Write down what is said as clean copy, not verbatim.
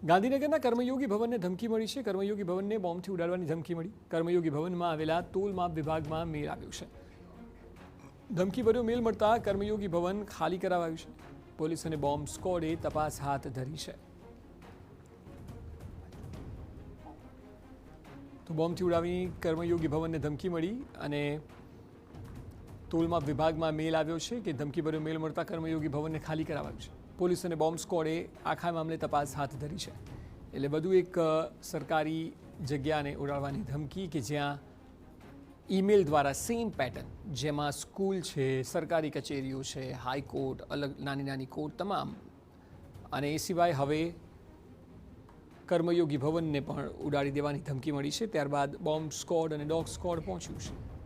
ગાંધીનગરના કર્મયોગી ભવનને ધમકી મળી છે. કર્મયોગી ભવનને બોમ્બથી ઉડાડવાની ધમકી મળી. કર્મયોગી ભવનમાં આવેલા તોલ માપ વિભાગમાં મેલ આવ્યો છે. ધમકીભર્યો મેલ મળતા કર્મયોગી ભવન ખાલી કરાવાયું છે. પોલીસ અને બોમ્બ સ્ક્વોડે તપાસ હાથ ધરી છે. તો બોમ્બથી ઉડાવી કર્મયોગી ભવનને ધમકી મળી અને તોલમાપ વિભાગમાં મેલ આવ્યો છે કે ધમકીભર્યો મેલ મળતા કર્મયોગી ભવનને ખાલી કરાવાયું છે. પોલીસ અને બોમ્બ સ્ક્વોડે આખા મામલે તપાસ હાથ ધરી છે. એટલે વધુ એક સરકારી જગ્યાને ઉડાડવાની ધમકી કે જ્યાં ઈમેલ દ્વારા સેમ પેટર્ન, જેમાં સ્કૂલ છે, સરકારી કચેરીઓ છે, હાઈકોર્ટ, અલગ નાની નાની કોર્ટ તમામ, અને એ સિવાય હવે કર્મયોગી ભવનને પણ ઉડાડી દેવાની ધમકી મળી છે. ત્યારબાદ બોમ્બ સ્ક્વોડ અને ડોગ સ્ક્વોડ પહોંચ્યું છે.